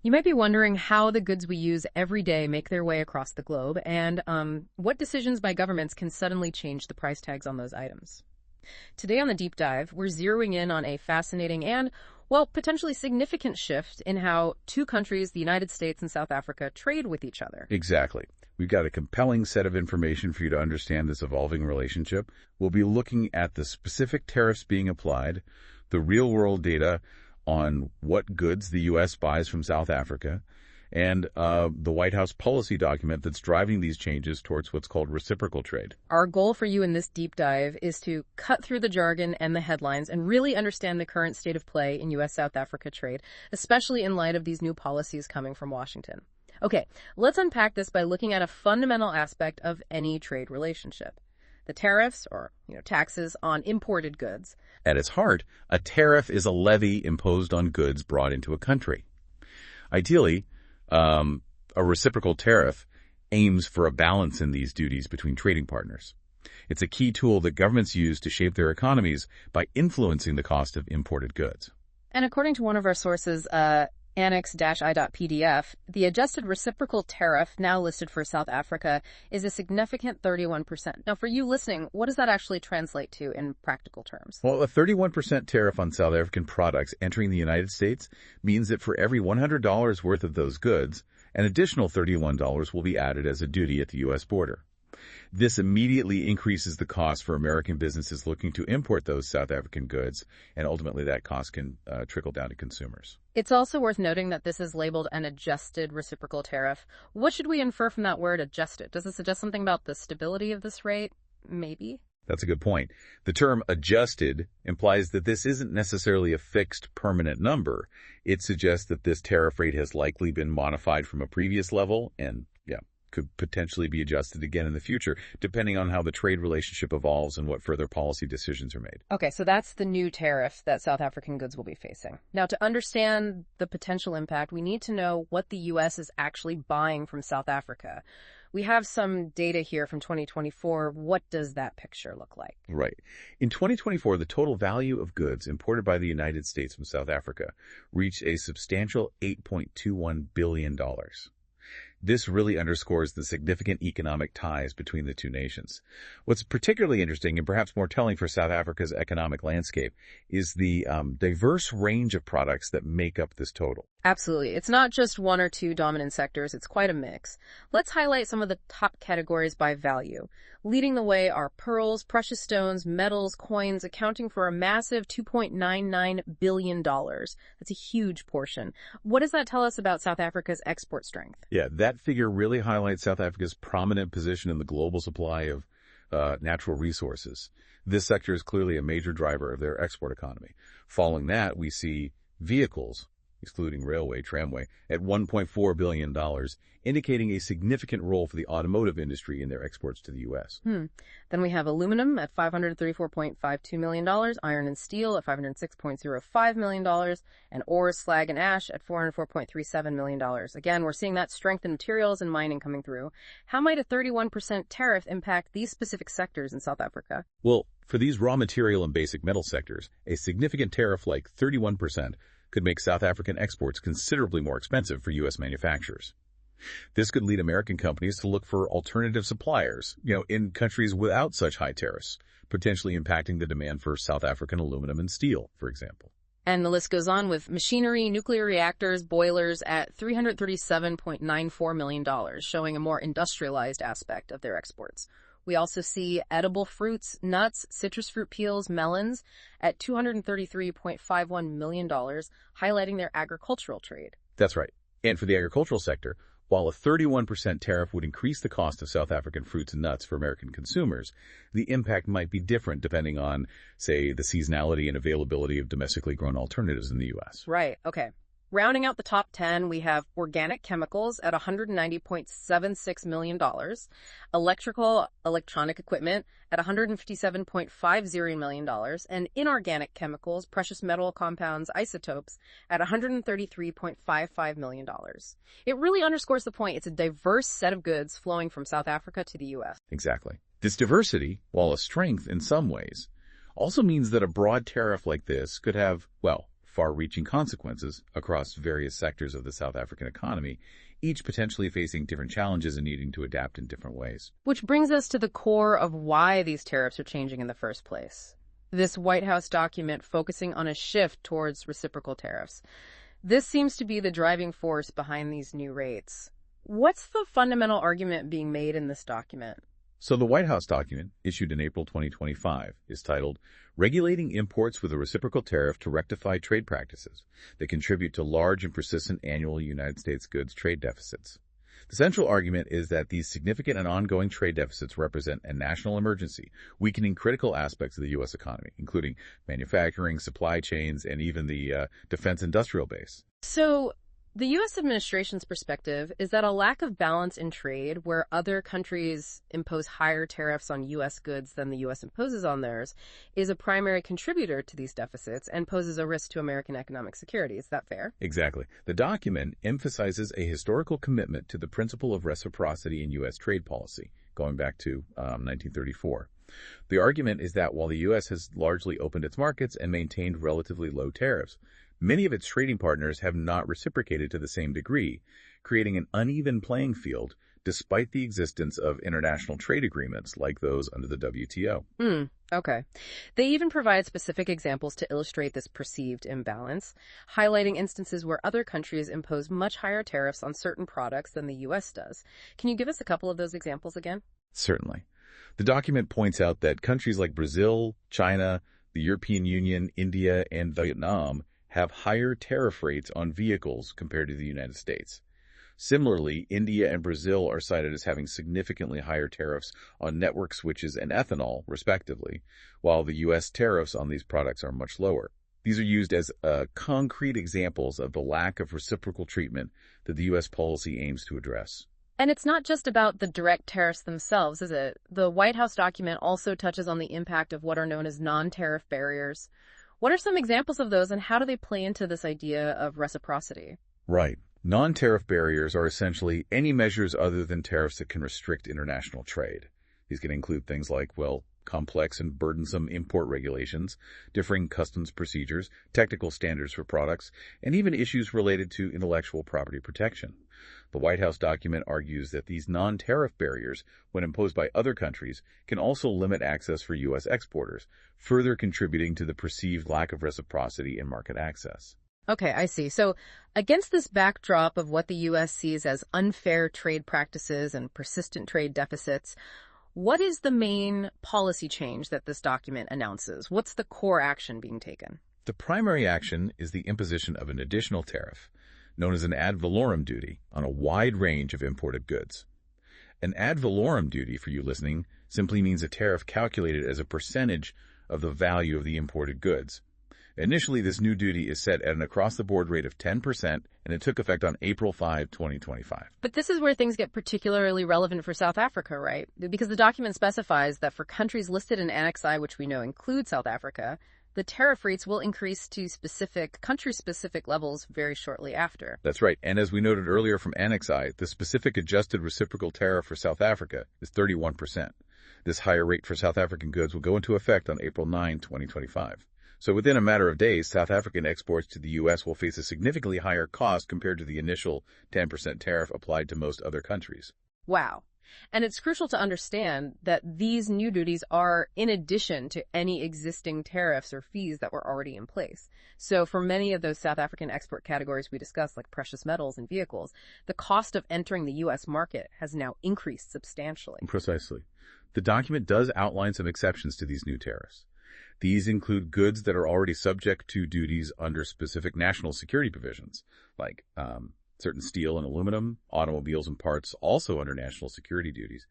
You might be wondering how the goods we use every day make their way across the globe and what decisions by governments can suddenly change the price tags on those items. Today on the Deep Dive, we're zeroing in on a fascinating and, well, potentially significant shift in how two countries, the United States and South Africa, trade with each other. Exactly. We've got a compelling set of information for you to understand this evolving relationship. We'll be looking at the specific tariffs being applied, the real-world data on what goods the U.S. buys from South Africa, and the White House policy document that's driving these changes towards what's called reciprocal trade. Our goal for you in this deep dive is to cut through the jargon and the headlines and really understand the current state of play in U.S.-South Africa trade, especially in light of these new policies coming from Washington. Okay, let's unpack this by looking at a fundamental aspect of any trade relationship. The tariffs, or taxes on imported goods. At its heart, a tariff is a levy imposed on goods brought into a country. Ideally, a reciprocal tariff aims for a balance in these duties between trading partners. It's a key tool that governments use to shape their economies by influencing the cost of imported goods. And according to one of our sources, annex-i.pdf, the adjusted reciprocal tariff now listed for South Africa is a significant 31%. Now, for you listening, what does that actually translate to in practical terms? Well, a 31% tariff on South African products entering the United States means that for every $100 worth of those goods, an additional $31 will be added as a duty at the U.S. border. This immediately increases the cost for American businesses looking to import those South African goods, and ultimately that cost can trickle down to consumers. It's also worth noting that this is labeled an adjusted reciprocal tariff. What should we infer from that word adjusted? Does it suggest something about the stability of this rate? Maybe. That's a good point. The term adjusted implies that this isn't necessarily a fixed permanent number. It suggests that this tariff rate has likely been modified from a previous level and, could potentially be adjusted again in the future, depending on how the trade relationship evolves and what further policy decisions are made. Okay, so that's the new tariff that South African goods will be facing. Now, to understand the potential impact, we need to know what the U.S. is actually buying from South Africa. We have some data here from 2024. What does that picture look like? Right. In 2024, the total value of goods imported by the United States from South Africa reached a substantial $8.21 billion. This really underscores the significant economic ties between the two nations. What's particularly interesting and perhaps more telling for South Africa's economic landscape is the diverse range of products that make up this total. Absolutely. It's not just one or two dominant sectors. It's quite a mix. Let's highlight some of the top categories by value. Leading the way are pearls, precious stones, metals, coins, accounting for a massive $2.99 billion. That's a huge portion. What does that tell us about South Africa's export strength? Yeah, that figure really highlights South Africa's prominent position in the global supply of natural resources. This sector is clearly a major driver of their export economy. Following that, we see vehicles, excluding railway, tramway, at $1.4 billion, indicating a significant role for the automotive industry in their exports to the U.S. Then we have aluminum at $534.52 million, iron and steel at $506.05 million, and ores, slag, and ash at $404.37 million. Again, we're seeing that strength in materials and mining coming through. How might a 31% tariff impact these specific sectors in South Africa? Well, for these raw material and basic metal sectors, a significant tariff like 31% could make South African exports considerably more expensive for U.S. manufacturers. This could lead American companies to look for alternative suppliers, in countries without such high tariffs, potentially impacting the demand for South African aluminum and steel, for example. And the list goes on with machinery, nuclear reactors, boilers at $337.94 million, showing a more industrialized aspect of their exports. We also see edible fruits, nuts, citrus fruit peels, melons at $233.51 million, highlighting their agricultural trade. That's right. And for the agricultural sector, while a 31% tariff would increase the cost of South African fruits and nuts for American consumers, the impact might be different depending on, say, the seasonality and availability of domestically grown alternatives in the U.S. Right. Okay. Rounding out the top 10, we have organic chemicals at $190.76 million, electronic equipment at $157.50 million, and inorganic chemicals, precious metal compounds, isotopes at $133.55 million. It really underscores the point. It's a diverse set of goods flowing from South Africa to the U.S. Exactly. This diversity, while a strength in some ways, also means that a broad tariff like this could have, far-reaching consequences across various sectors of the South African economy, each potentially facing different challenges and needing to adapt in different ways. Which brings us to the core of why these tariffs are changing in the first place. This White House document focusing on a shift towards reciprocal tariffs. This seems to be the driving force behind these new rates. What's the fundamental argument being made in this document? So the White House document, issued in April 2025, is titled Regulating Imports with a Reciprocal Tariff to Rectify Trade Practices that Contribute to Large and Persistent Annual United States Goods Trade Deficits. The central argument is that these significant and ongoing trade deficits represent a national emergency, weakening critical aspects of the U.S. economy, including manufacturing, supply chains, and even the defense industrial base. So, the U.S. administration's perspective is that a lack of balance in trade, where other countries impose higher tariffs on U.S. goods than the U.S. imposes on theirs, is a primary contributor to these deficits and poses a risk to American economic security. Is that fair? Exactly. The document emphasizes a historical commitment to the principle of reciprocity in U.S. trade policy, going back to 1934. The argument is that while the U.S. has largely opened its markets and maintained relatively low tariffs, many of its trading partners have not reciprocated to the same degree, creating an uneven playing field despite the existence of international trade agreements like those under the WTO. Okay. They even provide specific examples to illustrate this perceived imbalance, highlighting instances where other countries impose much higher tariffs on certain products than the U.S. does. Can you give us a couple of those examples again? Certainly. The document points out that countries like Brazil, China, the European Union, India, and Vietnam have higher tariff rates on vehicles compared to the United States. Similarly, India and Brazil are cited as having significantly higher tariffs on network switches and ethanol, respectively, while the U.S. tariffs on these products are much lower. These are used as concrete examples of the lack of reciprocal treatment that the U.S. policy aims to address. And it's not just about the direct tariffs themselves, is it? The White House document also touches on the impact of what are known as non-tariff barriers. What are some examples of those, and how do they play into this idea of reciprocity? Right. Non-tariff barriers are essentially any measures other than tariffs that can restrict international trade. These can include things like, complex and burdensome import regulations, differing customs procedures, technical standards for products, and even issues related to intellectual property protection. The White House document argues that these non-tariff barriers, when imposed by other countries, can also limit access for U.S. exporters, further contributing to the perceived lack of reciprocity in market access. Okay, I see. So against this backdrop of what the U.S. sees as unfair trade practices and persistent trade deficits, what is the main policy change that this document announces? What's the core action being taken? The primary action is the imposition of an additional tariff, known as an ad valorem duty, on a wide range of imported goods. An ad valorem duty, for you listening, simply means a tariff calculated as a percentage of the value of the imported goods. Initially, this new duty is set at an across-the-board rate of 10%, and it took effect on April 5, 2025. But this is where things get particularly relevant for South Africa, right? Because the document specifies that for countries listed in Annex I, which we know include South Africa, the tariff rates will increase to country-specific levels very shortly after. That's right. And as we noted earlier from Annex I, the specific adjusted reciprocal tariff for South Africa is 31%. This higher rate for South African goods will go into effect on April 9, 2025. So within a matter of days, South African exports to the U.S. will face a significantly higher cost compared to the initial 10% tariff applied to most other countries. Wow. And it's crucial to understand that these new duties are in addition to any existing tariffs or fees that were already in place. So for many of those South African export categories we discussed, like precious metals and vehicles, the cost of entering the U.S. market has now increased substantially. Precisely. The document does outline some exceptions to these new tariffs. These include goods that are already subject to duties under specific national security provisions, like certain steel and aluminum, automobiles and parts also under national security duties,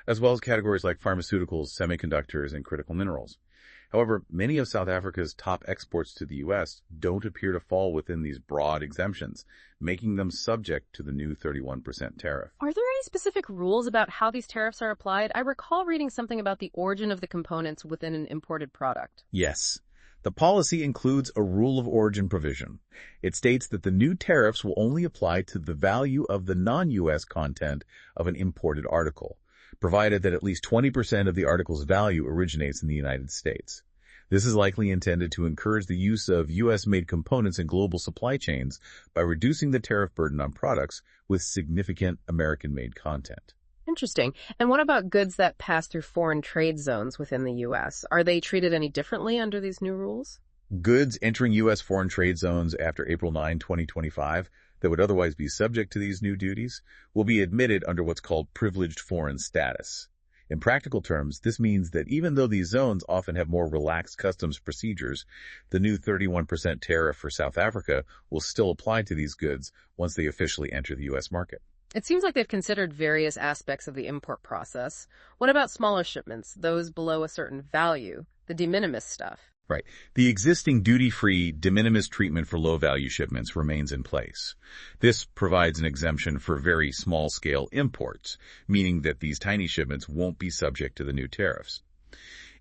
as well as categories like pharmaceuticals, semiconductors, and critical minerals. However, many of South Africa's top exports to the U.S. don't appear to fall within these broad exemptions, making them subject to the new 31% tariff. Are there any specific rules about how these tariffs are applied? I recall reading something about the origin of the components within an imported product. Yes. The policy includes a rule of origin provision. It states that the new tariffs will only apply to the value of the non-U.S. content of an imported article, provided that at least 20% of the article's value originates in the United States. This is likely intended to encourage the use of U.S.-made components in global supply chains by reducing the tariff burden on products with significant American-made content. Interesting. And what about goods that pass through foreign trade zones within the U.S.? Are they treated any differently under these new rules? Goods entering U.S. foreign trade zones after April 9, 2025, that would otherwise be subject to these new duties, will be admitted under what's called privileged foreign status. In practical terms, this means that even though these zones often have more relaxed customs procedures, the new 31% tariff for South Africa will still apply to these goods once they officially enter the U.S. market. It seems like they've considered various aspects of the import process. What about smaller shipments, those below a certain value, the de minimis stuff? Right. The existing duty-free de minimis treatment for low-value shipments remains in place. This provides an exemption for very small-scale imports, meaning that these tiny shipments won't be subject to the new tariffs.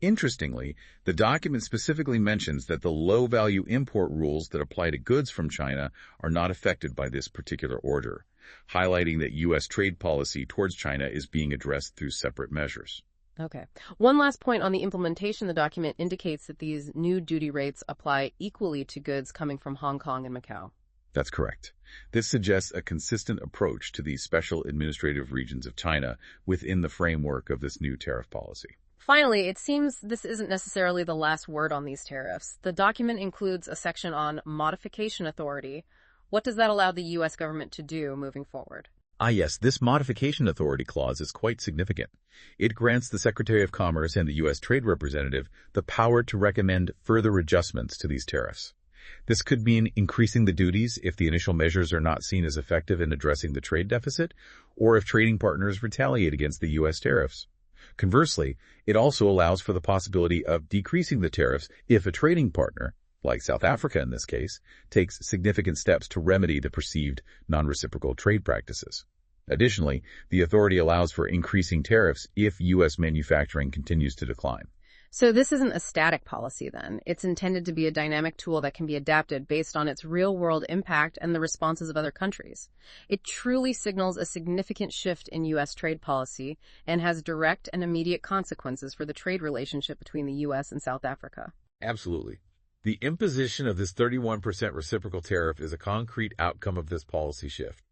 Interestingly, the document specifically mentions that the low-value import rules that apply to goods from China are not affected by this particular order, highlighting that U.S. trade policy towards China is being addressed through separate measures. Okay. One last point on the implementation. The document indicates that these new duty rates apply equally to goods coming from Hong Kong and Macau. That's correct. This suggests a consistent approach to these special administrative regions of China within the framework of this new tariff policy. Finally, it seems this isn't necessarily the last word on these tariffs. The document includes a section on modification authority. What does that allow the U.S. government to do moving forward? Yes, this modification authority clause is quite significant. It grants the Secretary of Commerce and the U.S. Trade Representative the power to recommend further adjustments to these tariffs. This could mean increasing the duties if the initial measures are not seen as effective in addressing the trade deficit, or if trading partners retaliate against the U.S. tariffs. Conversely, it also allows for the possibility of decreasing the tariffs if a trading partner, like South Africa in this case, takes significant steps to remedy the perceived non-reciprocal trade practices. Additionally, the authority allows for increasing tariffs if U.S. manufacturing continues to decline. So this isn't a static policy then. It's intended to be a dynamic tool that can be adapted based on its real-world impact and the responses of other countries. It truly signals a significant shift in U.S. trade policy and has direct and immediate consequences for the trade relationship between the U.S. and South Africa. Absolutely. The imposition of this 31% reciprocal tariff is a concrete outcome of this policy shift,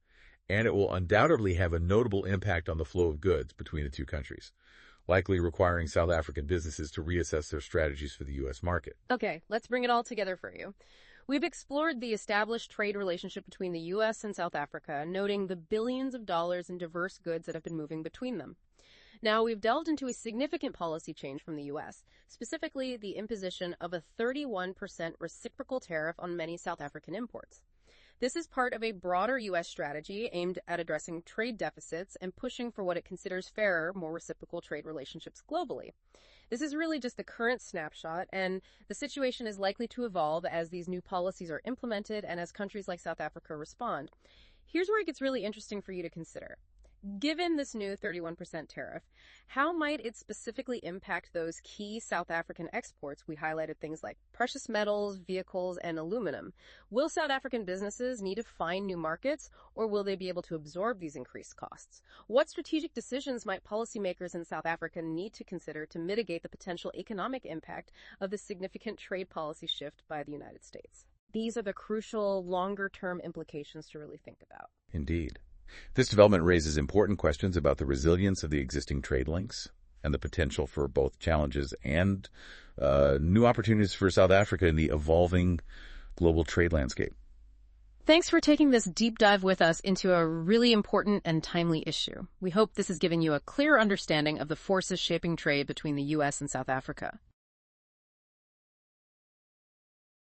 and it will undoubtedly have a notable impact on the flow of goods between the two countries, likely requiring South African businesses to reassess their strategies for the U.S. market. Okay, let's bring it all together for you. We've explored the established trade relationship between the U.S. and South Africa, noting the billions of dollars in diverse goods that have been moving between them. Now, we've delved into a significant policy change from the U.S., specifically the imposition of a 31% reciprocal tariff on many South African imports. This is part of a broader U.S. strategy aimed at addressing trade deficits and pushing for what it considers fairer, more reciprocal trade relationships globally. This is really just the current snapshot, and the situation is likely to evolve as these new policies are implemented and as countries like South Africa respond. Here's where it gets really interesting for you to consider. Given this new 31% tariff, how might it specifically impact those key South African exports? We highlighted things like precious metals, vehicles, and aluminum. Will South African businesses need to find new markets, or will they be able to absorb these increased costs? What strategic decisions might policymakers in South Africa need to consider to mitigate the potential economic impact of this significant trade policy shift by the United States? These are the crucial, longer-term implications to really think about. Indeed. This development raises important questions about the resilience of the existing trade links and the potential for both challenges and new opportunities for South Africa in the evolving global trade landscape. Thanks for taking this deep dive with us into a really important and timely issue. We hope this has given you a clear understanding of the forces shaping trade between the U.S. and South Africa.